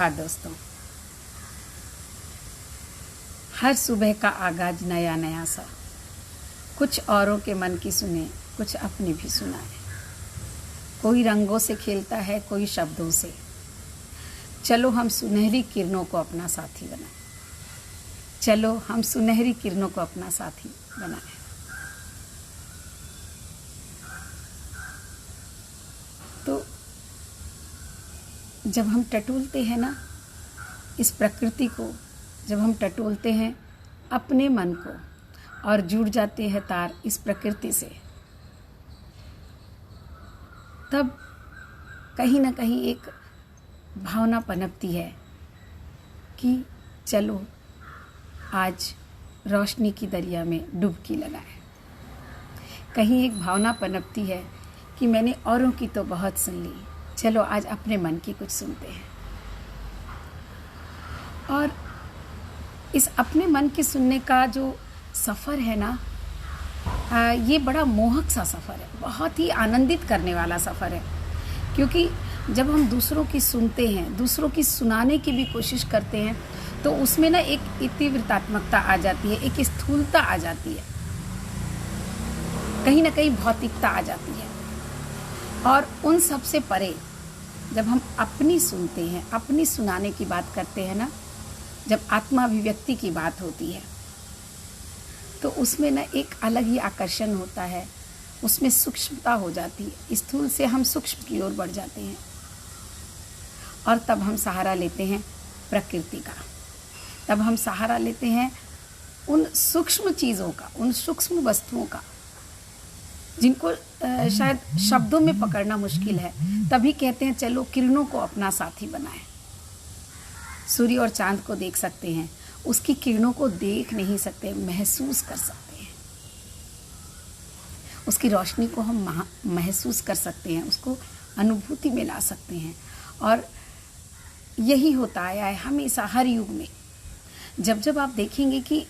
हाँ दोस्तों, हर सुबह का आगाज नया नया सा, कुछ औरों के मन की सुने, कुछ अपनी भी सुनाए। कोई रंगों से खेलता है, कोई शब्दों से। चलो हम सुनहरी किरणों को अपना साथी बनाएं। चलो हम सुनहरी किरणों को अपना साथी बनाएं। तो जब हम टटोलते हैं ना इस प्रकृति को, जब हम टटोलते हैं अपने मन को और जुड़ जाते हैं तार इस प्रकृति से, तब कहीं ना कहीं एक भावना पनपती है कि चलो आज रोशनी की दरिया में डुबकी लगाएं। कहीं एक भावना पनपती है कि मैंने औरों की तो बहुत सुन ली, चलो आज अपने मन की कुछ सुनते हैं। और इस अपने मन की सुनने का जो सफ़र है ना, ये बड़ा मोहक सा सफ़र है, बहुत ही आनंदित करने वाला सफ़र है। क्योंकि जब हम दूसरों की सुनते हैं, दूसरों की सुनाने की भी कोशिश करते हैं, तो उसमें ना एक इतिवृत्तात्मकता आ जाती है, एक स्थूलता आ जाती है, कहीं ना कहीं भौतिकता आ जाती है। और उन सब से परे जब हम अपनी सुनते हैं, अपनी सुनाने की बात करते हैं ना, जब आत्माभिव्यक्ति की बात होती है, तो उसमें ना एक अलग ही आकर्षण होता है, उसमें सूक्ष्मता हो जाती है। स्थूल से हम सूक्ष्म की ओर बढ़ जाते हैं और तब हम सहारा लेते हैं प्रकृति का, तब हम सहारा लेते हैं उन सूक्ष्म चीज़ों का, उन सूक्ष्म वस्तुओं का जिनको शायद शब्दों में पकड़ना मुश्किल है। तभी कहते हैं चलो किरणों को अपना साथी बनाएं। सूर्य और चांद को देख सकते हैं, उसकी किरणों को देख नहीं सकते, महसूस कर सकते हैं। उसकी रोशनी को हम महसूस कर सकते हैं, उसको अनुभूति में ला सकते हैं। और यही होता आया है हमेशा, हर युग में। जब जब आप देखेंगे कि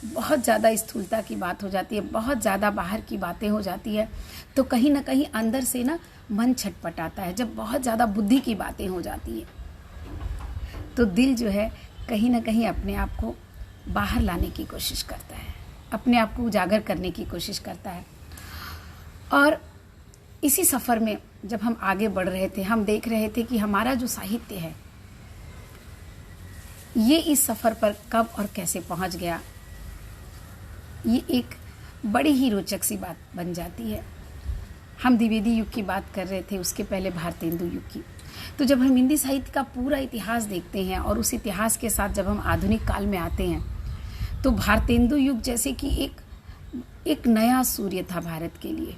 बहुत ज़्यादा स्थूलता की बात हो जाती है, बहुत ज़्यादा बाहर की बातें हो जाती है, तो कहीं ना कहीं अंदर से ना मन छटपटाता है। जब बहुत ज़्यादा बुद्धि की बातें हो जाती है, तो दिल जो है कहीं ना कहीं अपने आप को बाहर लाने की कोशिश करता है, अपने आप को उजागर करने की कोशिश करता है। और इसी सफ़र में जब हम आगे बढ़ रहे थे, हम देख रहे थे कि हमारा जो साहित्य है ये इस सफ़र पर कब और कैसे पहुंच गया, ये एक बड़ी ही रोचक सी बात बन जाती है। हम द्विवेदी युग की बात कर रहे थे, उसके पहले भारतेंदु युग की। तो जब हम हिंदी साहित्य का पूरा इतिहास देखते हैं और उस इतिहास के साथ जब हम आधुनिक काल में आते हैं, तो भारतेंदु युग जैसे कि एक नया सूर्य था भारत के लिए,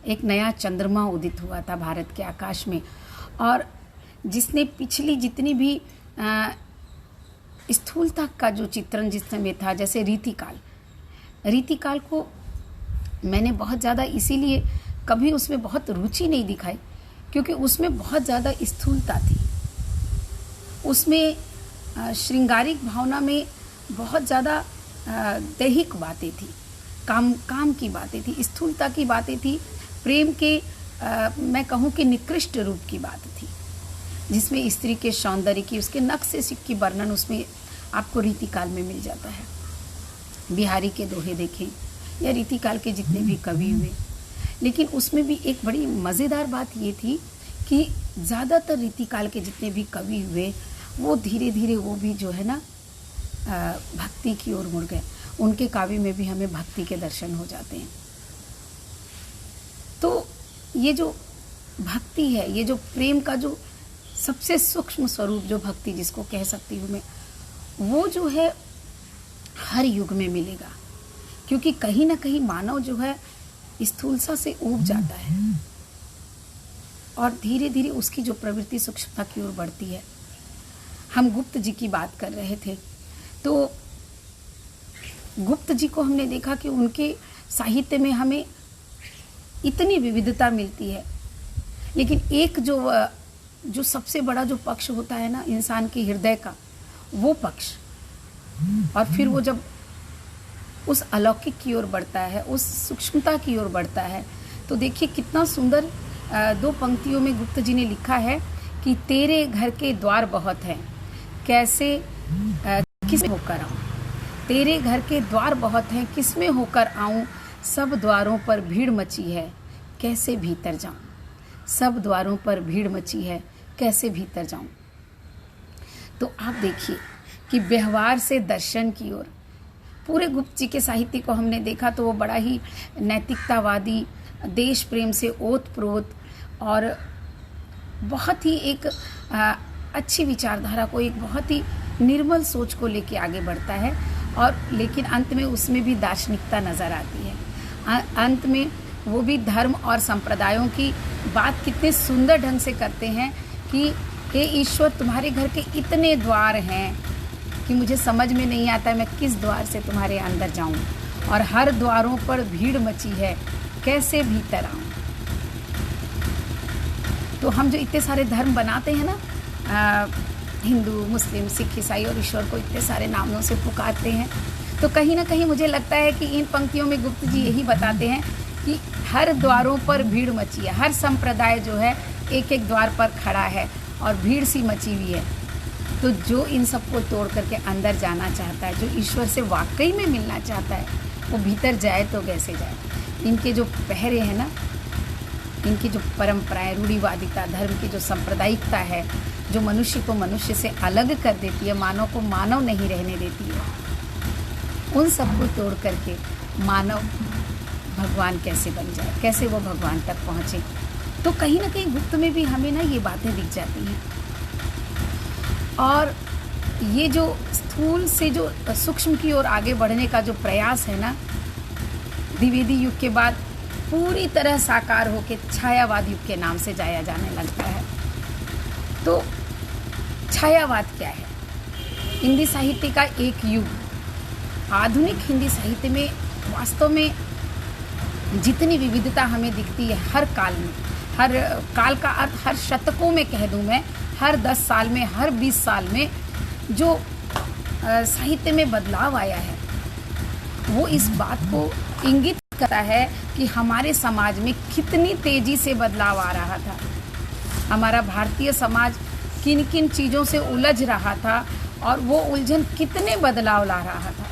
एक नया चंद्रमा उदित हुआ था भारत के आकाश में, और जिसने पिछली जितनी भी स्थूलता का जो चित्रण जिस समय था, जैसे रीतिकाल को मैंने बहुत ज़्यादा इसीलिए कभी उसमें बहुत रुचि नहीं दिखाई, क्योंकि उसमें बहुत ज़्यादा स्थूलता थी। उसमें श्रृंगारिक भावना में बहुत ज़्यादा दैहिक बातें थी, काम की बातें थी, स्थूलता की बातें थी, प्रेम के मैं कहूँ कि निकृष्ट रूप की बात थी, जिसमें स्त्री के सौंदर्य की, उसके नक्शे की वर्णन उसमें आपको रीतिकाल में मिल जाता है। बिहारी के दोहे देखें या रीतिकाल के जितने भी कवि हुए, लेकिन उसमें भी एक बड़ी मज़ेदार बात ये थी कि ज़्यादातर रीतिकाल के जितने भी कवि हुए, वो धीरे धीरे वो भी जो है ना भक्ति की ओर मुड़ गए। उनके काव्य में भी हमें भक्ति के दर्शन हो जाते हैं। तो ये जो भक्ति है, ये जो प्रेम का जो सबसे सूक्ष्म स्वरूप, जो भक्ति जिसको कह सकती हूँ मैं, वो जो है हर युग में मिलेगा। क्योंकि कहीं ना कहीं मानव जो है स्थूलता से ऊब जाता है और धीरे धीरे उसकी जो प्रवृत्ति सूक्ष्मता की ओर बढ़ती है। हम गुप्त जी की बात कर रहे थे, तो गुप्त जी को हमने देखा कि उनके साहित्य में हमें इतनी विविधता मिलती है, लेकिन एक जो सबसे बड़ा जो पक्ष होता है ना इंसान के हृदय का, वो पक्ष, और फिर वो जब उस अलौकिक की ओर बढ़ता है, उस सूक्ष्मता की ओर बढ़ता है, तो देखिए कितना सुंदर दो पंक्तियों में गुप्त जी ने लिखा है कि तेरे घर के द्वार बहुत हैं, कैसे किसमें होकर आऊं। तेरे घर के द्वार बहुत हैं, किसमें होकर आऊं। सब द्वारों पर भीड़ मची है, कैसे भीतर जाऊं। सब द्वारों पर भीड़ मची है, कैसे भीतर जाऊं। तो आप देखिए कि व्यवहार से दर्शन की ओर पूरे गुप्त जी के साहित्य को हमने देखा तो वो बड़ा ही नैतिकतावादी, देश प्रेम से ओतप्रोत और बहुत ही एक अच्छी विचारधारा को, एक बहुत ही निर्मल सोच को लेके आगे बढ़ता है। और लेकिन अंत में उसमें भी दार्शनिकता नज़र आती है। अंत में वो भी धर्म और संप्रदायों की बात कितने सुंदर ढंग से करते हैं कि हे ईश्वर, तुम्हारे घर के इतने द्वार हैं कि मुझे समझ में नहीं आता है मैं किस द्वार से तुम्हारे अंदर जाऊं, और हर द्वारों पर भीड़ मची है, कैसे भीतर आऊं। तो हम जो इतने सारे धर्म बनाते हैं ना, हिंदू, मुस्लिम, सिख, ईसाई, और ईश्वर को इतने सारे नामों से पुकारते हैं, तो कहीं ना कहीं मुझे लगता है कि इन पंक्तियों में गुप्त जी यही बताते हैं कि हर द्वारों पर भीड़ मची है। हर संप्रदाय जो है एक एक द्वार पर खड़ा है और भीड़ सी मची हुई है। तो जो इन सबको तोड़ करके अंदर जाना चाहता है, जो ईश्वर से वाकई में मिलना चाहता है, वो भीतर जाए तो कैसे जाए। इनके जो पहरे हैं ना, इनकी जो परंपराएं, रूढ़िवादिता, धर्म की जो सांप्रदायिकता है, जो मनुष्य को मनुष्य से अलग कर देती है, मानव को मानव नहीं रहने देती है, उन सबको तोड़ करके मानव भगवान कैसे बन जाए, कैसे वो भगवान तक पहुँचे। तो कहीं ना कहीं गुप्त में भी हमें ना ये बातें दिख जाती हैं। और ये जो स्थूल से जो सूक्ष्म की ओर आगे बढ़ने का जो प्रयास है ना, द्विवेदी युग के बाद पूरी तरह साकार होकर छायावाद युग के नाम से जाया जाने लगता है। तो छायावाद क्या है? हिंदी साहित्य का एक युग। आधुनिक हिंदी साहित्य में वास्तव में जितनी विविधता हमें दिखती है, हर काल में, हर काल का अर्थ हर शतकों में कह दूं मैं, हर 10 साल में, हर 20 साल में जो साहित्य में बदलाव आया है, वो इस बात को इंगित करता है कि हमारे समाज में कितनी तेजी से बदलाव आ रहा था। हमारा भारतीय समाज किन किन चीज़ों से उलझ रहा था और वो उलझन कितने बदलाव ला रहा था।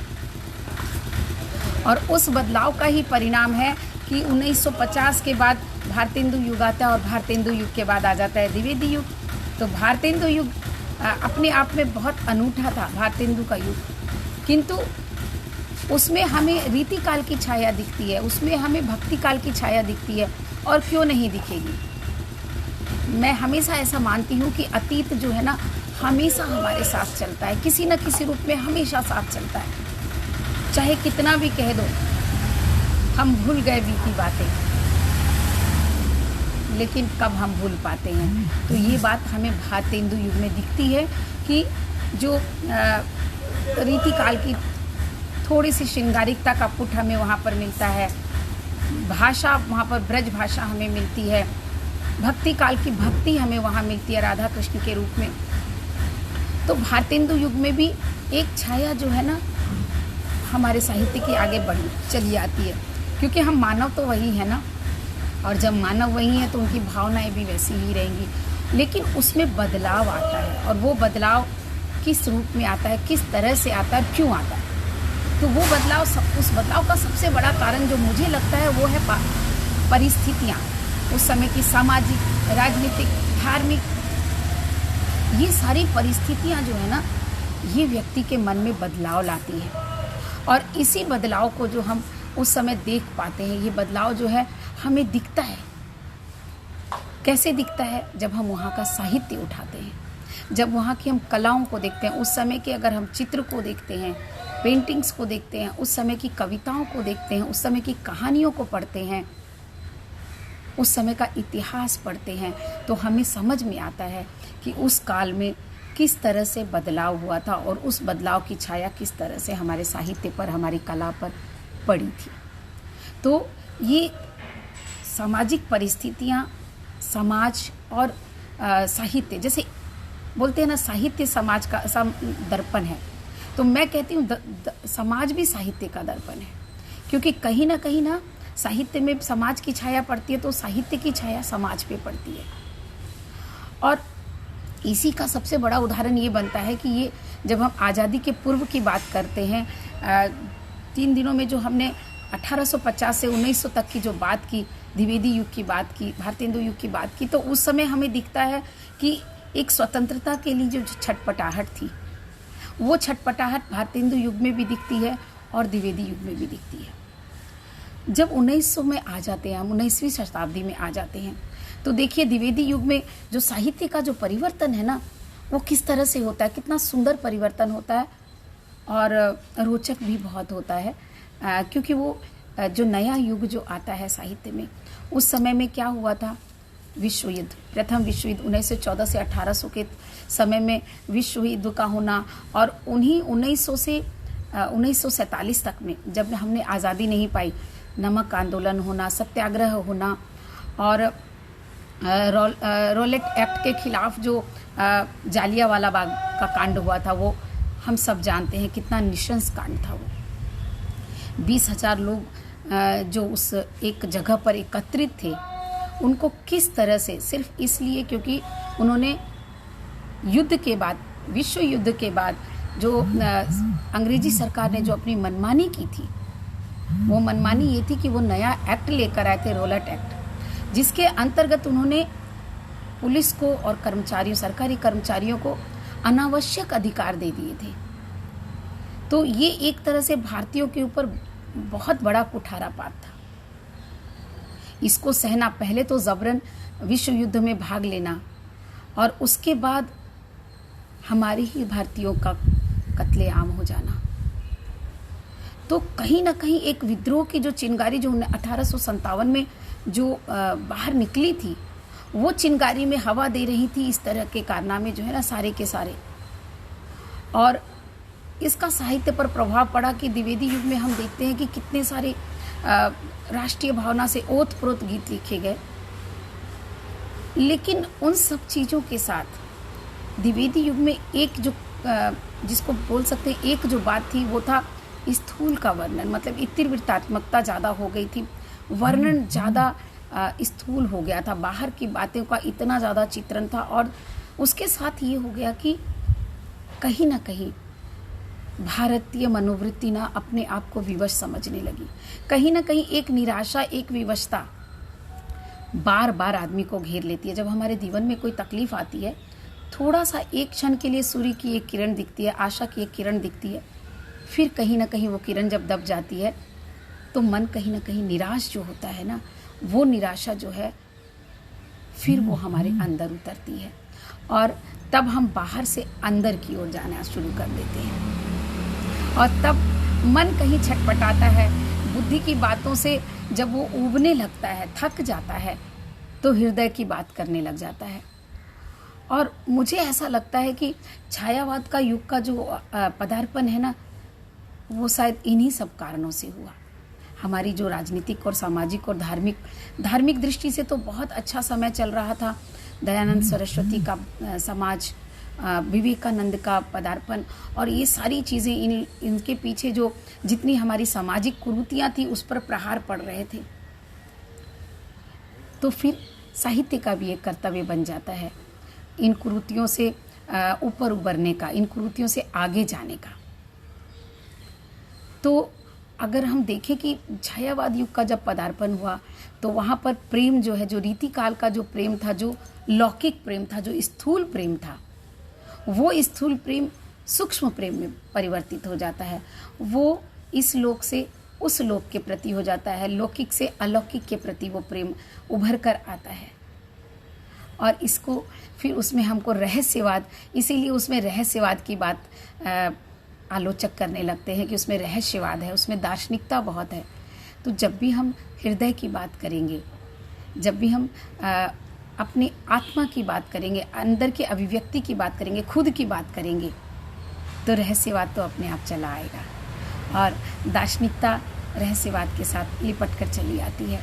और उस बदलाव का ही परिणाम है कि 1950 के बाद भारतेंदु युग आता है और भारतेंदु युग के बाद आ जाता है द्विवेदी युग। तो भारतेंदु युग अपने आप में बहुत अनूठा था, भारतेंदु का युग, किंतु उसमें हमें रीति काल की छाया दिखती है, उसमें हमें भक्ति काल की छाया दिखती है, और क्यों नहीं दिखेगी। मैं हमेशा ऐसा मानती हूँ कि अतीत जो है ना, हमेशा हमारे साथ चलता है, किसी न किसी रूप में हमेशा साथ चलता है। चाहे कितना भी कह दो हम भूल गए बीती बातें, लेकिन कब हम भूल पाते हैं। तो ये बात हमें भारतेंदु युग में दिखती है कि जो रीति काल की थोड़ी सी श्रृंगारिकता का पुट हमें वहाँ पर मिलता है, भाषा वहाँ पर ब्रज भाषा हमें मिलती है, भक्ति काल की भक्ति हमें वहाँ मिलती है राधा कृष्ण के रूप में। तो भारतेंदु युग में भी एक छाया जो है ना हमारे साहित्य की आगे बढ़ी चली आती है, क्योंकि हम मानव तो वही है ना, और जब मानव वही है तो उनकी भावनाएं भी वैसी ही रहेंगी। लेकिन उसमें बदलाव आता है, और वो बदलाव किस रूप में आता है, किस तरह से आता है, क्यों आता है। तो वो बदलाव, उस बदलाव का सबसे बड़ा कारण जो मुझे लगता है वो है परिस्थितियाँ, उस समय की सामाजिक, राजनीतिक, धार्मिक, ये सारी परिस्थितियाँ जो है ना, ये व्यक्ति के मन में बदलाव लाती है। और इसी बदलाव को जो हम उस समय देख पाते हैं, ये बदलाव जो है हमें दिखता है। कैसे दिखता है? जब हम वहाँ का साहित्य उठाते हैं, जब वहाँ की हम कलाओं को देखते हैं, उस समय के अगर हम चित्र को देखते हैं, पेंटिंग्स को देखते हैं, उस समय की कविताओं को देखते हैं, उस समय की कहानियों को पढ़ते हैं, उस समय का इतिहास पढ़ते हैं, तो हमें समझ में आता है कि उस काल में किस तरह से बदलाव हुआ था और उस बदलाव की छाया किस तरह से हमारे साहित्य पर, हमारी कला पर पड़ी थी। तो ये सामाजिक परिस्थितियाँ, समाज और साहित्य, जैसे बोलते हैं ना साहित्य समाज का दर्पण है, तो मैं कहती हूँ समाज भी साहित्य का दर्पण है, क्योंकि कहीं ना साहित्य में समाज की छाया पड़ती है तो साहित्य की छाया समाज पे पड़ती है। और इसी का सबसे बड़ा उदाहरण ये बनता है कि ये जब हम आज़ादी के पूर्व की बात करते हैं, 3 दिनों में जो हमने 1850 से 1900 तक की जो बात की, द्विवेदी युग की बात की, भारतेंदु युग की बात की, तो उस समय हमें दिखता है कि एक स्वतंत्रता के लिए जो छटपटाहट थी, वो छटपटाहट भारतेंदु युग में भी दिखती है और द्विवेदी युग में भी दिखती है। जब 1900 में आ जाते हैं, हम 19वीं शताब्दी में आ जाते हैं, तो देखिए द्विवेदी युग में जो साहित्य का जो परिवर्तन है ना, वो किस तरह से होता है, कितना सुंदर परिवर्तन होता है और रोचक भी बहुत होता है। क्योंकि वो जो नया युग जो आता है साहित्य में, उस समय में क्या हुआ था, विश्व युद्ध, प्रथम विश्व युद्ध 1914 से 1800 के समय में विश्व युद्ध का होना, और उन्हीं 1900 से 1947 तक में जब हमने आज़ादी नहीं पाई, नमक आंदोलन होना, सत्याग्रह होना, और रॉलेट एक्ट के खिलाफ जो जालियांवाला बाग का कांड हुआ था, वो हम सब जानते हैं कितना निशंस कांड था। वो 20,000 लोग जो उस एक जगह पर एकत्रित थे, उनको किस तरह से, सिर्फ इसलिए क्योंकि उन्होंने युद्ध के बाद, विश्व युद्ध के बाद जो अंग्रेजी सरकार ने जो अपनी मनमानी की थी, वो मनमानी ये थी कि वो नया एक्ट लेकर आए थे, रॉलेट एक्ट, जिसके अंतर्गत उन्होंने पुलिस को और कर्मचारियों, सरकारी कर्मचारियों को अनावश्यक अधिकार दे दिए थे। तो ये एक तरह से भारतीयों के ऊपर बहुत बड़ा कुठारापात था। इसको सहना, पहले तो जबरन विश्व युद्ध में भाग लेना, और उसके बाद हमारे ही भारतीयों का कत्लेआम हो जाना। तो कहीं ना कहीं एक विद्रोह की जो चिंगारी जो 1857 में जो बाहर निकली थी, वो चिंगारी में हवा दे रही थी इस तरह के कारनामे जो है ना, सारे के सारे। और इसका साहित्य पर प्रभाव पड़ा कि द्विवेदी युग में हम देखते हैं कि कितने सारे राष्ट्रीय भावना से ओत-प्रोत गीत लिखे गए। लेकिन उन सब चीज़ों के साथ द्विवेदी युग में एक जो जिसको बोल सकते हैं एक जो बात थी, वो था स्थूल का वर्णन। मतलब इतिवृत्तात्मकता ज़्यादा हो गई थी, वर्णन ज़्यादा स्थूल हो गया था, बाहर की बातों का इतना ज़्यादा चित्रण था। और उसके साथ ये हो गया कि कहीं ना कहीं भारतीय मनोवृत्ति ना अपने आप को विवश समझने लगी। कहीं ना कहीं एक निराशा, एक विवशता बार बार आदमी को घेर लेती है। जब हमारे जीवन में कोई तकलीफ आती है, थोड़ा सा एक क्षण के लिए सूर्य की एक किरण दिखती है, आशा की एक किरण दिखती है, फिर कहीं ना कहीं वो किरण जब दब जाती है, तो मन कहीं ना कहीं निराश जो होता है ना, वो निराशा जो है फिर वो हमारे अंदर उतरती है, और तब हम बाहर से अंदर की ओर जाना शुरू कर देते हैं। और तब मन कहीं छटपटाता है, बुद्धि की बातों से जब वो ऊबने लगता है, थक जाता है, तो हृदय की बात करने लग जाता है। और मुझे ऐसा लगता है कि छायावाद का युग का जो पदार्पण है ना, वो शायद इन्हीं सब कारणों से हुआ। हमारी जो राजनीतिक और सामाजिक और धार्मिक दृष्टि से तो बहुत अच्छा समय चल रहा था। दयानंद सरस्वती का समाज, विवेकानंद का पदार्पण, और ये सारी चीज़ें इनके पीछे जो जितनी हमारी सामाजिक कुरीतियाँ थी, उस पर प्रहार पड़ रहे थे। तो फिर साहित्य का भी एक कर्तव्य बन जाता है इन कुरीतियों से ऊपर उबरने का, इन कुरीतियों से आगे जाने का। तो अगर हम देखें कि छायावाद युग का जब पदार्पण हुआ, तो वहाँ पर प्रेम जो है, जो रीतिकाल का जो प्रेम था, जो लौकिक प्रेम था, जो स्थूल प्रेम था, वो स्थूल प्रेम सूक्ष्म प्रेम में परिवर्तित हो जाता है। वो इस लोक से उस लोक के प्रति हो जाता है, लौकिक से अलौकिक के प्रति वो प्रेम उभर कर आता है। और इसको फिर उसमें हमको रहस्यवाद, इसीलिए उसमें रहस्यवाद की बात आलोचक करने लगते हैं कि उसमें रहस्यवाद है, उसमें दार्शनिकता बहुत है। तो जब भी हम हृदय की बात करेंगे, जब भी हम अपनी आत्मा की बात करेंगे, अंदर की अभिव्यक्ति की बात करेंगे, खुद की बात करेंगे, तो रहस्यवाद तो अपने आप चला आएगा। और दार्शनिकता रहस्यवाद के साथ लिपट कर चली आती है।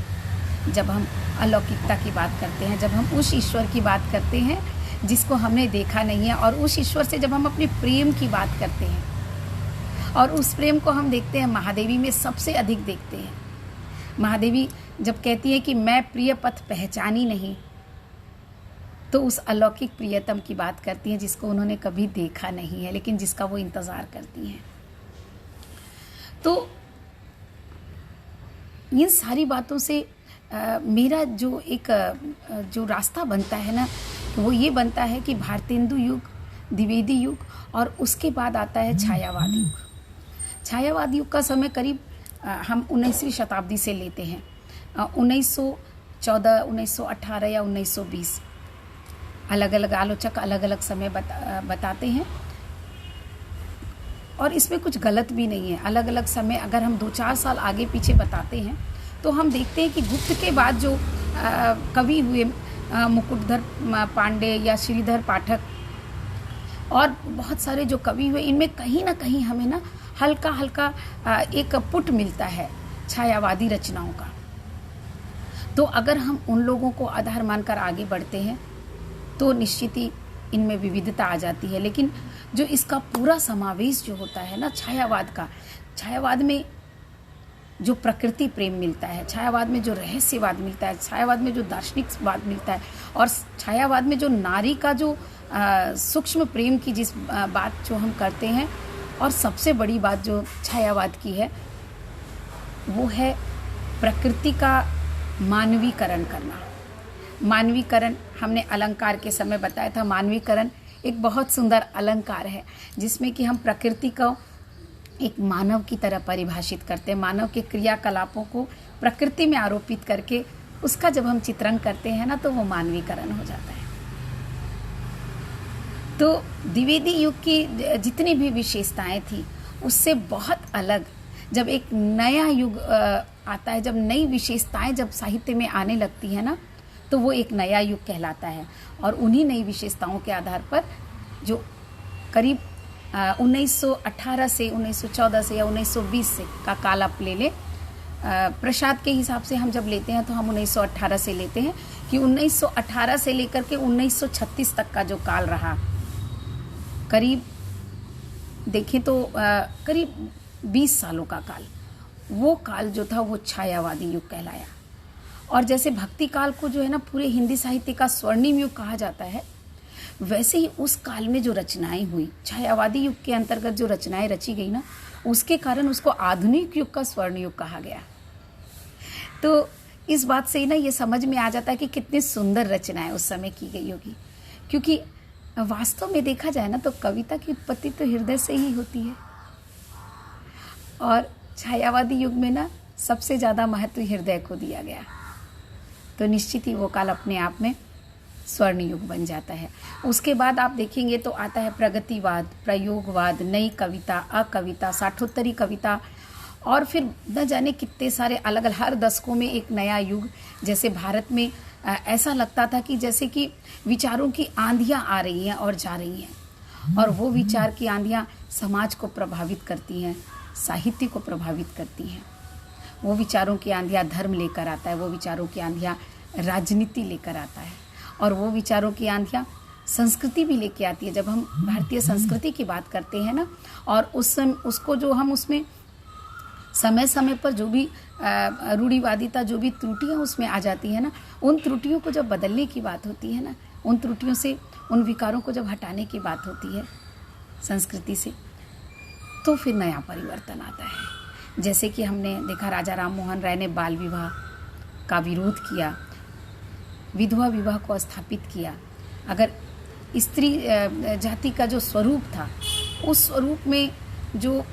जब हम अलौकिकता की बात करते हैं, जब हम उस ईश्वर की बात करते हैं जिसको हमने देखा नहीं है, और उस ईश्वर से जब हम अपने प्रेम की बात करते हैं, और उस प्रेम को हम देखते हैं महादेवी में सबसे अधिक देखते हैं। महादेवी जब कहती है कि मैं प्रिय पथ पहचानी नहीं, तो उस अलौकिक प्रियतम की बात करती हैं जिसको उन्होंने कभी देखा नहीं है, लेकिन जिसका वो इंतज़ार करती हैं। तो इन सारी बातों से मेरा जो एक जो रास्ता बनता है ना, वो ये बनता है कि भारतेंदु युग, द्विवेदी युग, और उसके बाद आता है छायावाद युग। छायावाद युग का समय करीब हम 19वीं शताब्दी से लेते हैं, 1914, 1918 या 1920। अलग अलग आलोचक अलग अलग समय बताते हैं, और इसमें कुछ गलत भी नहीं है। अलग अलग समय अगर हम 2-4 साल आगे पीछे बताते हैं तो हम देखते हैं कि गुप्त के बाद जो कवि हुए, मुकुटधर पांडे या श्रीधर पाठक और बहुत सारे जो कवि हुए, इनमें कहीं ना कहीं हमें ना हल्का हल्का एक पुट मिलता है छायावादी रचनाओं का। तो अगर हम उन लोगों को आधार मानकर आगे बढ़ते हैं तो निश्चित ही इनमें विविधता आ जाती है। लेकिन जो इसका पूरा समावेश जो होता है ना छायावाद का, छायावाद में जो प्रकृति प्रेम मिलता है, छायावाद में जो रहस्यवाद मिलता है, छायावाद में जो दार्शनिकवाद मिलता है, और छायावाद में जो नारी का जो सूक्ष्म प्रेम की जिस बात जो हम करते हैं, और सबसे बड़ी बात जो छायावाद की है वो है प्रकृति का मानवीकरण करना। मानवीकरण हमने अलंकार के समय बताया था। मानवीकरण एक बहुत सुंदर अलंकार है जिसमें कि हम प्रकृति को एक मानव की तरह परिभाषित करते हैं। मानव के क्रियाकलापों को प्रकृति में आरोपित करके उसका जब हम चित्रण करते हैं ना, तो वो मानवीकरण हो जाता है। तो द्विवेदी युग की जितनी भी विशेषताएं थी उससे बहुत अलग जब एक नया युग आता है, जब नई विशेषताएं जब साहित्य में आने लगती है ना, तो वो एक नया युग कहलाता है। और उन्हीं नई विशेषताओं के आधार पर जो करीब 1918 से 1914 से या 1920 से का काल आप ले लें, प्रसाद के हिसाब से हम जब लेते हैं तो हम 1918 से लेते हैं कि 1918 से लेकर के 1936 तक का जो काल रहा, करीब देखें तो करीब 20 सालों का काल, वो काल जो था वो छायावादी युग कहलाया। और जैसे भक्ति काल को जो है ना पूरे हिंदी साहित्य का स्वर्णिम युग कहा जाता है, वैसे ही उस काल में जो रचनाएं हुई, छायावादी युग के अंतर्गत जो रचनाएं रची गई ना, उसके कारण उसको आधुनिक युग का स्वर्ण युग कहा गया। तो इस बात से ही ना ये समझ में आ जाता है कि कितनी सुंदर रचनाएं उस समय की गई होगी। क्योंकि वास्तव में देखा जाए ना तो कविता की उत्पत्ति तो हृदय से ही होती है, और छायावादी युग में ना सबसे ज़्यादा महत्व हृदय को दिया गया। तो निश्चित ही वो काल अपने आप में स्वर्ण युग बन जाता है। उसके बाद आप देखेंगे तो आता है प्रगतिवाद, प्रयोगवाद, नई कविता, अकविता, साठोत्तरी कविता, और फिर न जाने कितने सारे अलग अलग, हर दशकों में एक नया युग। जैसे भारत में ऐसा लगता था कि जैसे कि विचारों की आंधियाँ आ रही हैं और जा रही हैं, और वो विचार की आंधियाँ समाज को प्रभावित करती हैं, साहित्य को प्रभावित करती हैं। वो विचारों की आंधियाँ धर्म लेकर आता है, वो विचारों की आंधियाँ राजनीति लेकर आता है, और वो विचारों की आंधियाँ संस्कृति भी लेके आती है। जब हम भारतीय संस्कृति की बात करते हैं ना, और उसको जो हम उसमें समय समय पर जो भी रूढ़िवादिता, जो भी त्रुटियाँ उसमें आ जाती है ना, उन त्रुटियों को जब बदलने की बात होती है ना, उन त्रुटियों से, उन विकारों को जब हटाने की बात होती है संस्कृति से, तो फिर नया परिवर्तन आता है। जैसे कि हमने देखा राजा राम मोहन राय ने बाल विवाह का विरोध किया, विधवा विवाह को स्थापित किया। अगर स्त्री जाति का जो स्वरूप था, उस स्वरूप में जो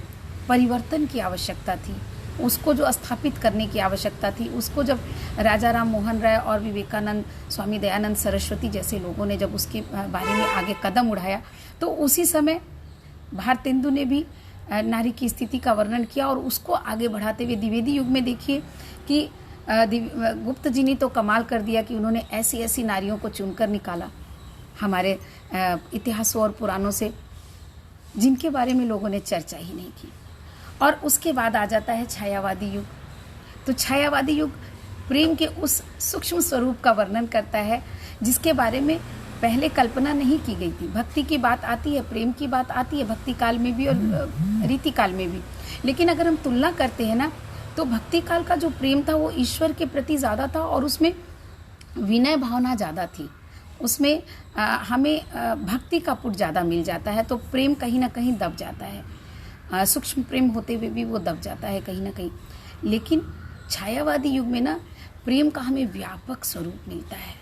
परिवर्तन की आवश्यकता थी, उसको जो स्थापित करने की आवश्यकता थी, उसको जब राजा राम मोहन राय और विवेकानंद, स्वामी दयानंद सरस्वती जैसे लोगों ने जब उसके बारे में आगे कदम उठाया, तो उसी समय भारतेंदु ने भी नारी की स्थिति का वर्णन किया, और उसको आगे बढ़ाते हुए द्विवेदी युग में देखिए कि गुप्त जी ने तो कमाल कर दिया कि उन्होंने ऐसी ऐसी नारियों को चुनकर निकाला हमारे इतिहासों और पुराणों से, जिनके बारे में लोगों ने चर्चा ही नहीं की। और उसके बाद आ जाता है छायावादी युग। तो छायावादी युग प्रेम के उस सूक्ष्म स्वरूप का वर्णन करता है जिसके बारे में पहले कल्पना नहीं की गई थी। भक्ति की बात आती है, प्रेम की बात आती है, भक्ति काल में भी और रीति काल में भी। लेकिन अगर हम तुलना करते हैं ना, तो भक्ति काल का जो प्रेम था वो ईश्वर के प्रति ज़्यादा था, और उसमें विनय भावना ज़्यादा थी। उसमें हमें भक्ति का पुट ज़्यादा मिल जाता है, तो प्रेम कहीं ना कहीं दब जाता है। सूक्ष्म प्रेम होते हुए भी वो दब जाता है कहीं ना कहीं। लेकिन छायावादी युग में ना प्रेम का हमें व्यापक स्वरूप मिलता है,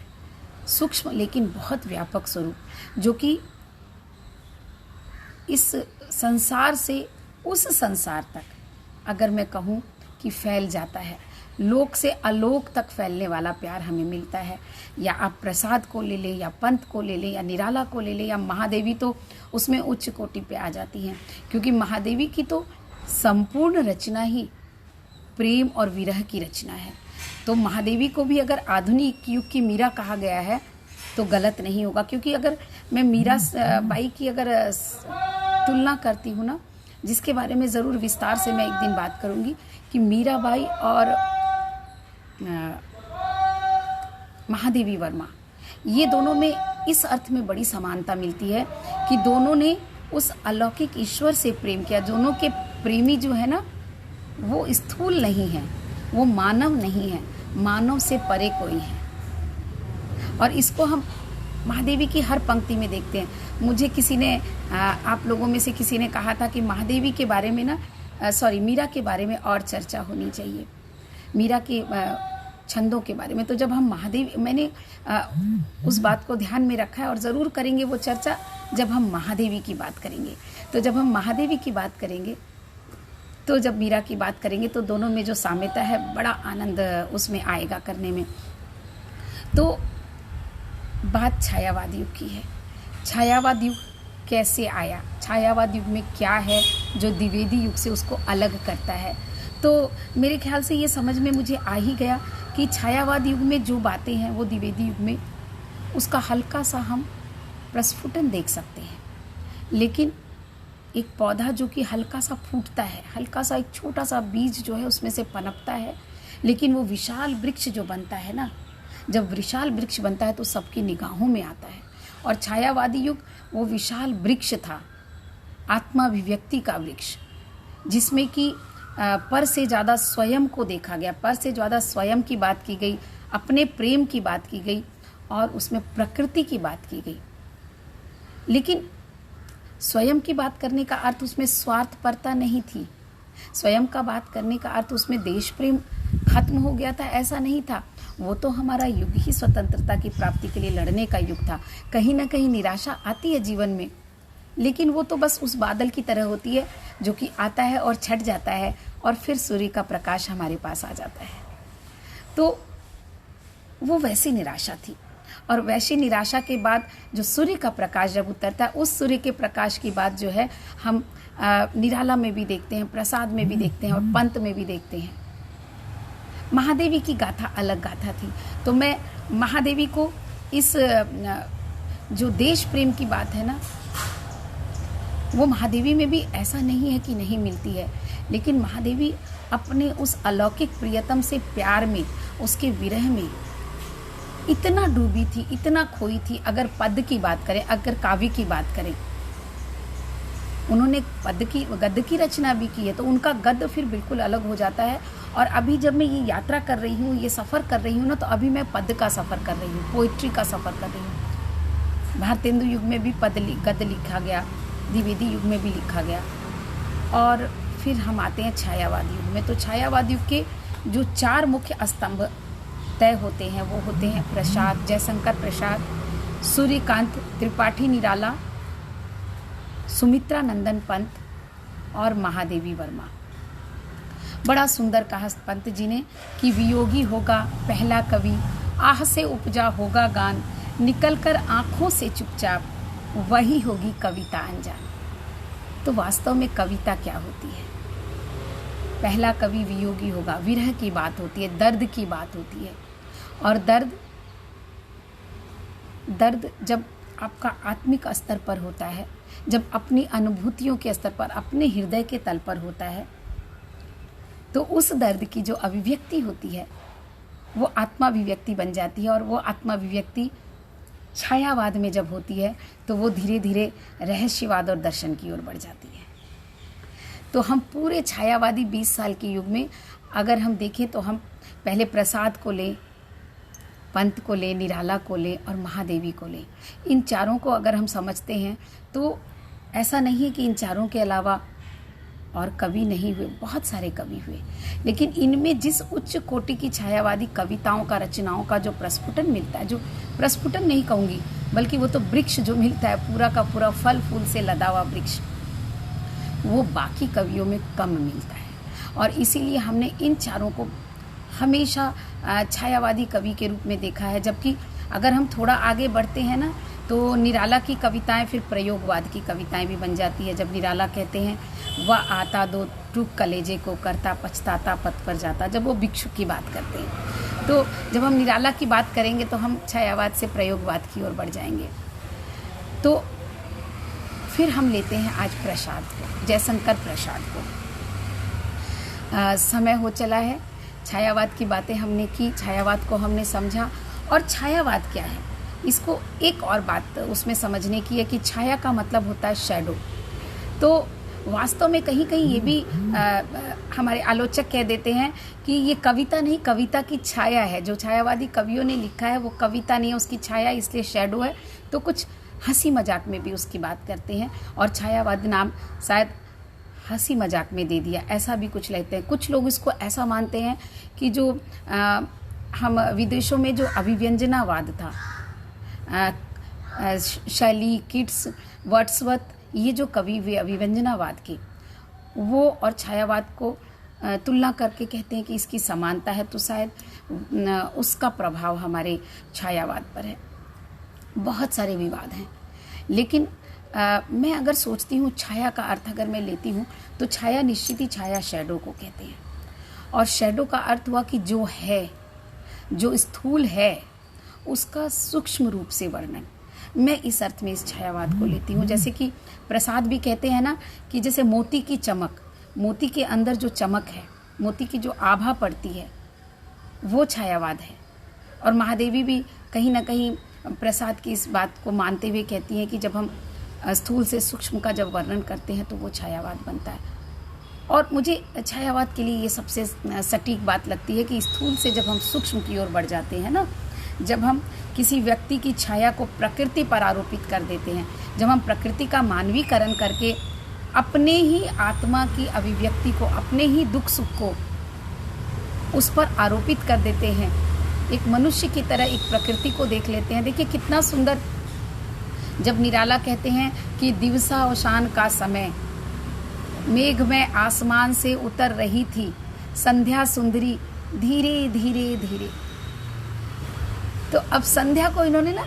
सूक्ष्म लेकिन बहुत व्यापक स्वरूप, जो कि इस संसार से उस संसार तक, अगर मैं कहूँ कि फैल जाता है, लोक से अलोक तक फैलने वाला प्यार हमें मिलता है। या आप प्रसाद को ले लें, या पंत को ले लें, या निराला को ले लें, या महादेवी, तो उसमें उच्च कोटि पे आ जाती हैं, क्योंकि महादेवी की तो संपूर्ण रचना ही प्रेम और विरह की रचना है। तो महादेवी को भी अगर आधुनिक युग की मीरा कहा गया है तो गलत नहीं होगा, क्योंकि अगर मैं मीरा बाई की अगर तुलना करती हूँ ना, जिसके बारे में ज़रूर विस्तार से मैं एक दिन बात करूँगी, कि मीराबाई और महादेवी वर्मा, ये दोनों में इस अर्थ में बड़ी समानता मिलती है कि दोनों ने उस अलौकिक ईश्वर से प्रेम किया। दोनों के प्रेमी जो है ना, वो स्थूल नहीं है, वो मानव नहीं है, मानव से परे कोई है। और इसको हम महादेवी की हर पंक्ति में देखते हैं। मुझे किसी ने आप लोगों में से किसी ने कहा था कि महादेवी के बारे में ना मीरा के बारे में और चर्चा होनी चाहिए, मीरा के छंदों के बारे में। तो जब हम मैंने उस बात को ध्यान में रखा है, और ज़रूर करेंगे वो चर्चा जब हम महादेवी की बात करेंगे। तो जब हम महादेवी की बात करेंगे, तो जब मीरा की बात करेंगे, तो दोनों में जो साम्यता है, बड़ा आनंद उसमें आएगा करने में। तो बात छायावाद युग की है। छायावाद युग कैसे आया, छायावाद युग में क्या है जो द्विवेदी युग से उसको अलग करता है? तो मेरे ख्याल से ये समझ में मुझे आ ही गया कि छायावाद युग में जो बातें हैं वो द्विवेदी युग में उसका हल्का सा हम प्रस्फुटन देख सकते हैं। लेकिन एक पौधा जो कि हल्का सा फूटता है, हल्का सा एक छोटा सा बीज जो है उसमें से पनपता है, लेकिन वो विशाल वृक्ष जो बनता है ना, जब विशाल वृक्ष बनता है तो सबकी निगाहों में आता है। और छायावादी युग वो विशाल वृक्ष था, आत्माभिव्यक्ति का वृक्ष, जिसमें कि पर से ज़्यादा स्वयं को देखा गया, पर से ज़्यादा स्वयं की बात की गई, अपने प्रेम की बात की गई, और उसमें प्रकृति की बात की गई। लेकिन स्वयं की बात करने का अर्थ उसमें स्वार्थपरता नहीं थी, स्वयं का बात करने का अर्थ उसमें देश प्रेम खत्म हो गया था, ऐसा नहीं था। वो तो हमारा युग ही स्वतंत्रता की प्राप्ति के लिए लड़ने का युग था। कहीं ना कहीं निराशा आती है जीवन में, लेकिन वो तो बस उस बादल की तरह होती है जो कि आता है और छट जाता है, और फिर सूर्य का प्रकाश हमारे पास आ जाता है। तो वो वैसी निराशा थी, और वैसी निराशा के बाद जो सूर्य का प्रकाश जब उतरता है, उस सूर्य के प्रकाश की बात जो है हम निराला में भी देखते हैं, प्रसाद में भी देखते हैं, और पंत में भी देखते हैं। महादेवी की गाथा अलग गाथा थी। तो मैं महादेवी को इस जो देश प्रेम की बात है ना, वो महादेवी में भी ऐसा नहीं है कि नहीं मिलती है, लेकिन महादेवी अपने उस अलौकिक प्रियतम से प्यार में, उसके विरह में इतना डूबी थी, इतना खोई थी। अगर पद की बात करें, अगर काव्य की बात करें, उन्होंने गद्य की रचना भी की है, तो उनका गद्य फिर बिल्कुल अलग हो जाता है। और अभी जब मैं ये यात्रा कर रही हूँ, ये सफ़र कर रही हूँ ना, तो अभी मैं पद का सफ़र कर रही हूँ, पोइट्री का सफ़र कर रही हूँ। भारतेंदु युग में भी गद्य लिखा गया, द्विवेदी युग में भी लिखा गया, और फिर हम आते हैं छायावाद युग में। तो छायावाद युग के जो 4 मुख्य स्तंभ तय होते हैं वो होते हैं प्रसाद, जयशंकर प्रसाद, सूर्यकांत त्रिपाठी निराला, सुमित्रा नंदन पंत और महादेवी वर्मा। बड़ा सुंदर कहा पंत जी ने कि वियोगी होगा पहला कवि, आह से उपजा होगा गान, निकल कर आँखों से चुपचाप, वही होगी कविता अनजान। तो वास्तव में कविता क्या होती है? पहला कवि वियोगी होगा, विरह की बात होती है, दर्द की बात होती है। और दर्द जब आपका आत्मिक स्तर पर होता है, जब अपनी अनुभूतियों के स्तर पर, अपने हृदय के तल पर होता है, तो उस दर्द की जो अभिव्यक्ति होती है वो आत्माभिव्यक्ति बन जाती है। और वो आत्माभिव्यक्ति छायावाद में जब होती है तो वो धीरे धीरे रहस्यवाद और दर्शन की ओर बढ़ जाती है। तो हम पूरे छायावादी 20 साल के युग में अगर हम देखें तो हम पहले प्रसाद को लें, पंत को ले, निराला को ले और महादेवी को ले, इन चारों को अगर हम समझते हैं तो ऐसा नहीं है कि इन चारों के अलावा और कवि नहीं हुए, बहुत सारे कवि हुए, लेकिन इनमें जिस उच्च कोटि की छायावादी कविताओं का, रचनाओं का जो प्रस्फुटन मिलता है, जो प्रस्फुटन नहीं कहूँगी बल्कि वो तो वृक्ष जो मिलता है, पूरा का पूरा फल फूल से लदा हुआ वृक्ष, वो बाकी कवियों में कम मिलता है। और इसीलिए हमने इन चारों को हमेशा छायावादी कवि के रूप में देखा है। जबकि अगर हम थोड़ा आगे बढ़ते हैं ना, तो निराला की कविताएं फिर प्रयोगवाद की कविताएं भी बन जाती है। जब निराला कहते हैं वह आता दो टूक कलेजे को, करता पछताता पथ पर जाता, जब वो भिक्षु की बात करते हैं, तो जब हम निराला की बात करेंगे तो हम छायावाद से प्रयोगवाद की ओर बढ़ जाएंगे। तो फिर हम लेते हैं आज प्रसाद को, जयशंकर प्रसाद को। समय हो चला है, छायावाद की बातें हमने की, छायावाद को हमने समझा। और छायावाद क्या है, इसको एक और बात उसमें समझने की है कि छाया का मतलब होता है शैडो। तो वास्तव में कहीं कहीं ये भी हमारे आलोचक कह देते हैं कि ये कविता नहीं, कविता की छाया है। जो छायावादी कवियों ने लिखा है वो कविता नहीं है, उसकी छाया, इसलिए शैडो है। तो कुछ हंसी मजाक में भी उसकी बात करते हैं और छायावाद नाम शायद हंसी मजाक में दे दिया, ऐसा भी कुछ लेते हैं। कुछ लोग इसको ऐसा मानते हैं कि जो हम विदेशों में जो अभिव्यंजनावाद था, शैली, किट्स, वर्ड्सवर्थ, ये जो कवि हुए अभिव्यंजनावाद के, वो और छायावाद को तुलना करके कहते हैं कि इसकी समानता है। तो शायद उसका प्रभाव हमारे छायावाद पर है। बहुत सारे विवाद हैं, लेकिन मैं अगर सोचती हूँ छाया का अर्थ अगर मैं लेती हूँ तो छाया निश्चित ही छाया शैडो को कहते हैं। और शैडो का अर्थ हुआ कि जो है, जो स्थूल है, उसका सूक्ष्म रूप से वर्णन। मैं इस अर्थ में इस छायावाद को लेती हूँ। जैसे कि प्रसाद भी कहते हैं ना कि जैसे मोती की चमक, मोती के अंदर जो चमक है, मोती की जो आभा पड़ती है, वो छायावाद है। और महादेवी भी कहीं ना कहीं प्रसाद की इस बात को मानते हुए कहती हैं कि जब हम स्थूल से सूक्ष्म का जब वर्णन करते हैं तो वो छायावाद बनता है। और मुझे छायावाद के लिए ये सबसे सटीक बात लगती है कि स्थूल से जब हम सूक्ष्म की ओर बढ़ जाते हैं ना, जब हम किसी व्यक्ति की छाया को प्रकृति पर आरोपित कर देते हैं, जब हम प्रकृति का मानवीकरण करके अपने ही आत्मा की अभिव्यक्ति को, अपने ही दुख सुख को उस पर आरोपित कर देते हैं, एक मनुष्य की तरह एक प्रकृति को देख लेते हैं। देखिए कितना सुंदर, जब निराला कहते हैं कि दिवसावसान का समय, मेघ में आसमान से उतर रही थी संध्या सुंदरी धीरे धीरे धीरे। तो अब संध्या को इन्होंने ना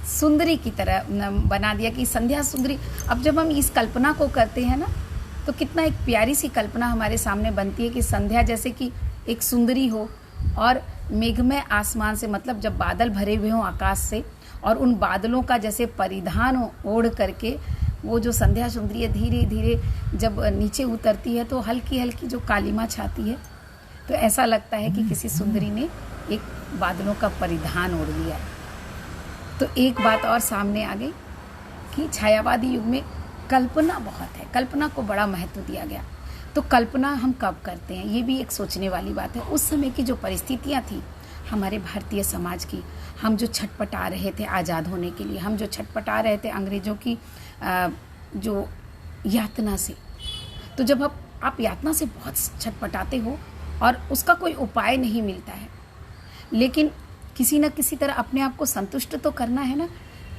सुंदरी की तरह बना दिया कि संध्या सुंदरी। अब जब हम इस कल्पना को करते हैं ना, तो कितना एक प्यारी सी कल्पना हमारे सामने बनती है कि संध्या जैसे कि एक सुंदरी हो और मेघमय आसमान से, मतलब जब बादल भरे हुए हों आकाश से, और उन बादलों का जैसे परिधान ओढ़ करके वो जो संध्या सुंदरी है धीरे धीरे जब नीचे उतरती है तो हल्की हल्की जो कालीमा छाती है, तो ऐसा लगता है कि किसी सुंदरी ने एक बादलों का परिधान ओढ़ लिया है। तो एक बात और सामने आ गई कि छायावादी युग में कल्पना बहुत है, कल्पना को बड़ा महत्व दिया गया। तो कल्पना हम कब करते हैं, ये भी एक सोचने वाली बात है। उस समय की जो परिस्थितियाँ थी हमारे भारतीय समाज की, हम जो छटपटा रहे थे आज़ाद होने के लिए, हम जो छटपटा रहे थे अंग्रेज़ों की जो यातना से, तो जब आप यातना से बहुत छटपटाते हो और उसका कोई उपाय नहीं मिलता है, लेकिन किसी न किसी तरह अपने आप को संतुष्ट तो करना है ना,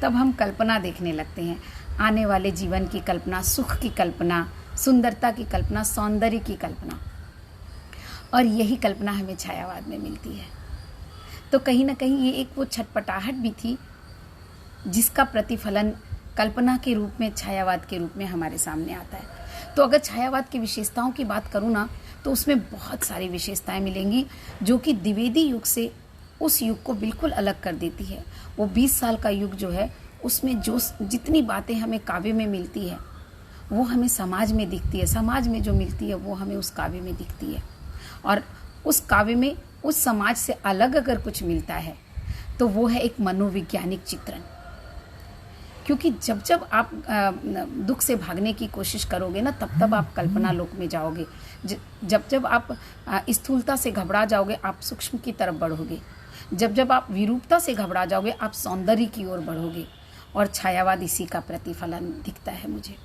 तब हम कल्पना देखने लगते हैं। आने वाले जीवन की कल्पना, सुख की कल्पना, सुंदरता की कल्पना, सौंदर्य की कल्पना, और यही कल्पना हमें छायावाद में मिलती है। तो कहीं ना कहीं ये एक वो छटपटाहट भी थी जिसका प्रतिफलन कल्पना के रूप में, छायावाद के रूप में हमारे सामने आता है। तो अगर छायावाद की विशेषताओं की बात करूँ ना, तो उसमें बहुत सारी विशेषताएं मिलेंगी जो कि द्विवेदी युग से उस युग को बिल्कुल अलग कर देती है। वो 20 साल का युग जो है, उसमें जो जितनी बातें हमें काव्य में मिलती है वो हमें समाज में दिखती है, समाज में जो मिलती है वो हमें उस काव्य में दिखती है। और उस काव्य में उस समाज से अलग अगर कुछ मिलता है तो वो है एक मनोवैज्ञानिक चित्रण। क्योंकि जब जब आप दुख से भागने की कोशिश करोगे ना, तब तब आप कल्पना लोक में जाओगे। जब जब आप स्थूलता से घबरा जाओगे, आप सूक्ष्म की तरफ बढ़ोगे। जब जब आप विरूपता से घबरा जाओगे, आप सौंदर्य की ओर बढ़ोगे, और छायावाद इसी का प्रतिफलन दिखता है मुझे।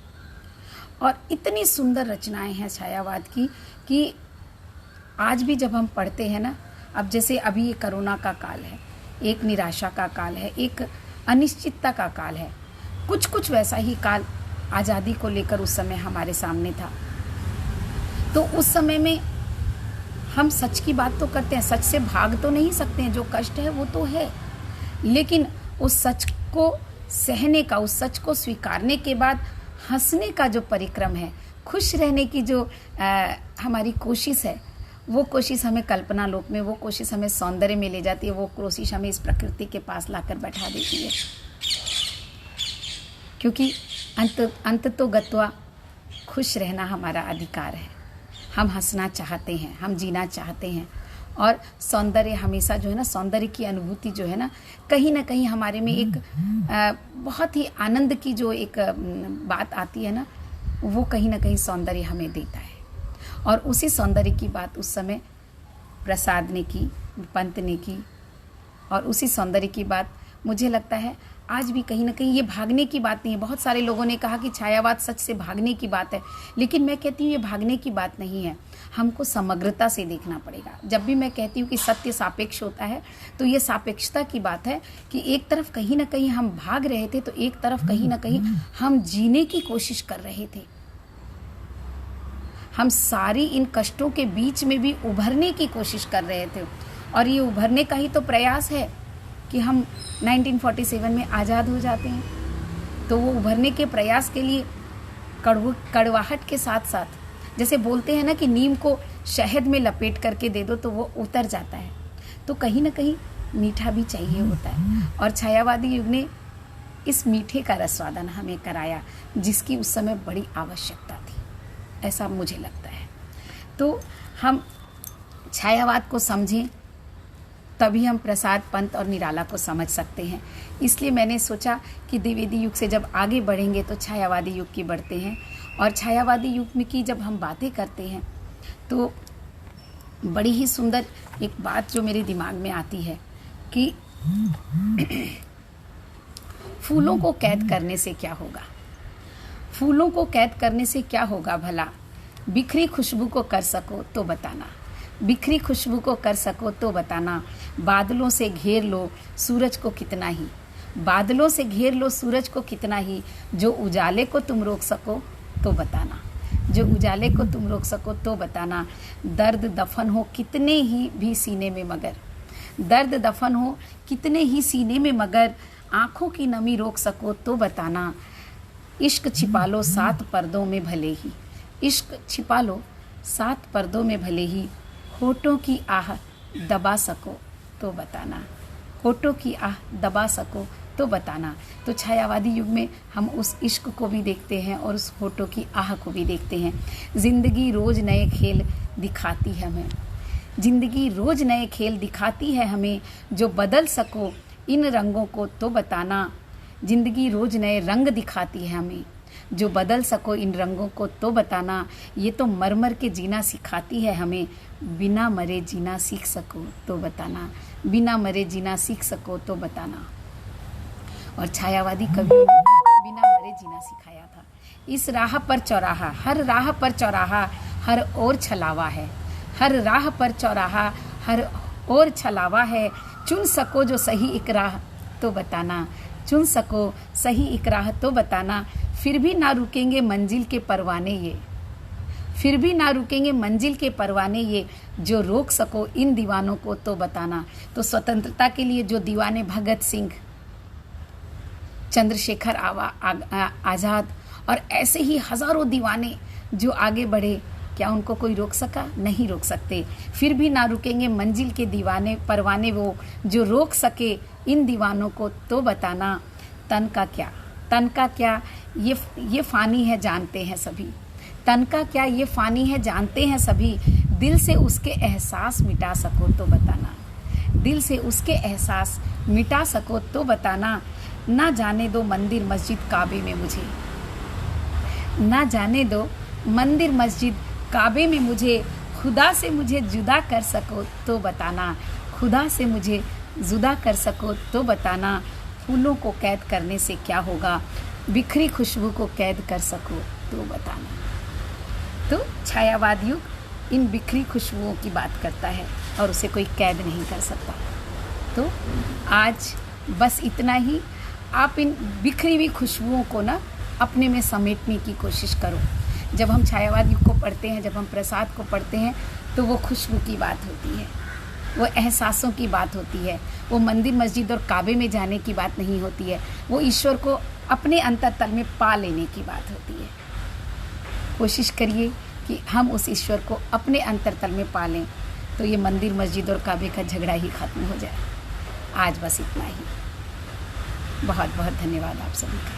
और इतनी सुंदर रचनाएं हैं छायावाद की कि आज भी जब हम पढ़ते हैं ना, अब जैसे अभी ये कोरोना का काल है, एक निराशा का काल है, एक अनिश्चितता का काल है, कुछ कुछ वैसा ही काल आज़ादी को लेकर उस समय हमारे सामने था। तो उस समय में हम सच की बात तो करते हैं, सच से भाग तो नहीं सकते हैं, जो कष्ट है वो तो है, लेकिन उस सच को सहने का, उस सच को स्वीकारने के बाद हंसने का जो परिक्रम है, खुश रहने की जो हमारी कोशिश है, वो कोशिश हमें कल्पना लोक में, वो कोशिश हमें सौंदर्य में ले जाती है, वो कोशिश हमें इस प्रकृति के पास लाकर बैठा देती है। क्योंकि अंत तो गत्वा खुश रहना हमारा अधिकार है। हम हंसना चाहते हैं, हम जीना चाहते हैं, और सौंदर्य हमेशा जो है ना, सौंदर्य की अनुभूति जो है ना कहीं हमारे में एक बहुत ही आनंद की जो एक बात आती है ना, वो कहीं ना कहीं सौंदर्य हमें देता है। और उसी सौंदर्य की बात उस समय प्रसाद ने की, पंत ने की, और उसी सौंदर्य की बात मुझे लगता है आज भी कहीं ना कहीं, ये भागने की बात नहीं है। बहुत सारे लोगों ने कहा कि छायावाद सच से भागने की बात है, लेकिन मैं कहती हूँ ये भागने की बात नहीं है, हमको समग्रता से देखना पड़ेगा। जब भी मैं कहती हूँ कि सत्य सापेक्ष होता है, तो ये सापेक्षता की बात है कि एक तरफ कहीं ना कहीं हम भाग रहे थे, तो एक तरफ कहीं ना कहीं हम जीने की कोशिश कर रहे थे। हम सारी इन कष्टों के बीच में भी उभरने की कोशिश कर रहे थे, और ये उभरने का ही तो प्रयास है कि हम 1947 में आज़ाद हो जाते हैं। तो वो उभरने के प्रयास के लिए कड़वाहट के साथ साथ, जैसे बोलते हैं ना कि नीम को शहद में लपेट करके दे दो तो वो उतर जाता है, तो कहीं ना कहीं मीठा भी चाहिए होता है। और छायावादी युग ने इस मीठे का रसवादन हमें कराया, जिसकी उस समय बड़ी आवश्यकता थी, ऐसा मुझे लगता है। तो हम छायावाद को समझें, तभी हम प्रसाद, पंत और निराला को समझ सकते हैं। इसलिए मैंने सोचा कि द्विवेदी युग से जब आगे बढ़ेंगे तो छायावादी युग की बढ़ते हैं। और छायावादी युग में की जब हम बातें करते हैं तो बड़ी ही सुंदर एक बात जो मेरे दिमाग में आती है कि फूलों को कैद करने से क्या होगा, फूलों को कैद करने से क्या होगा भला, बिखरी खुशबू को कर सको तो बताना, बिखरी खुशबू को कर सको तो बताना, बादलों से घेर लो सूरज को कितना ही, बादलों से घेर लो सूरज को कितना ही, जो उजाले को तुम रोक सको तो बताना, जो उजाले को तुम रोक सको तो बताना, दर्द दफन हो कितने ही भी सीने में मगर, दर्द दफन हो कितने ही सीने में मगर, आंखों की नमी रोक सको तो बताना, इश्क छिपा लो 7 पर्दों में भले ही, इश्क छिपा लो 7 पर्दों में भले ही, होठों की आह दबा सको तो बताना, होठों की आह दबा सको तो बताना। तो छायावादी युग में हम उस इश्क को भी देखते हैं और उस होठों की आह को भी देखते हैं। जिंदगी रोज नए खेल दिखाती है हमें, जिंदगी रोज नए खेल दिखाती है हमें, जो बदल सको इन रंगों को तो बताना, जिंदगी रोज नए रंग दिखाती है हमें, जो बदल सको इन रंगों को तो बताना, ये तो मर मर के जीना सिखाती है हमें, बिना मरे जीना सीख सको तो बताना, बिना मरे जीना सीख सको तो बताना। और छायावादी कवियों ने बिना मरे जीना सिखाया था। इस राह पर चौराहा, हर राह पर चौराहा, हर ओर छलावा है, हर राह पर चौराहा, हर ओर छलावा है, चुन सको जो सही एक राह तो बताना, चुन सको सही एक राह तो बताना, फिर भी ना रुकेंगे मंजिल के परवाने ये, फिर भी ना रुकेंगे मंजिल के परवाने ये, जो रोक सको इन दीवानों को तो बताना। तो स्वतंत्रता के लिए जो दीवाने भगत सिंह, चंद्रशेखर आज़ाद और ऐसे ही हजारों दीवाने जो आगे बढ़े, क्या उनको कोई रोक सका? नहीं रोक सकते। फिर भी ना रुकेंगे मंजिल के दीवाने परवाने वो, जो रोक सके इन दीवानों को तो बताना। तन का क्या, तन का क्या, ये फानी है जानते हैं सभी, तन का क्या ये फानी है जानते हैं सभी, दिल से उसके एहसास मिटा सको तो बताना, दिल से उसके एहसास मिटा सको तो बताना। ना जाने दो मंदिर मस्जिद काबे में मुझे, ना जाने दो मंदिर मस्जिद काबे में मुझे, खुदा से मुझे जुदा कर सको तो बताना, खुदा से मुझे जुदा कर सको तो बताना, फूलों को कैद करने से क्या होगा, बिखरी खुशबू को कैद कर सको तो बताना। तो छायावाद युग इन बिखरी खुशबुओं की बात करता है और उसे कोई कैद नहीं कर सकता। तो आज बस इतना ही। आप इन बिखरी हुई खुशबुओं को ना अपने में समेटने की कोशिश करो। जब हम छायावाद युग को पढ़ते हैं, जब हम प्रसाद को पढ़ते हैं, तो वो खुशबू की बात होती है, वो एहसासों की बात होती है, वो मंदिर मस्जिद और काबे में जाने की बात नहीं होती है, वो ईश्वर को अपने अंतरतल में पा लेने की बात होती है। कोशिश करिए कि हम उस ईश्वर को अपने अंतरतल में पा लें, तो ये मंदिर मस्जिद और काबे का झगड़ा ही खत्म हो जाए। आज बस इतना ही। बहुत बहुत धन्यवाद आप सभी का।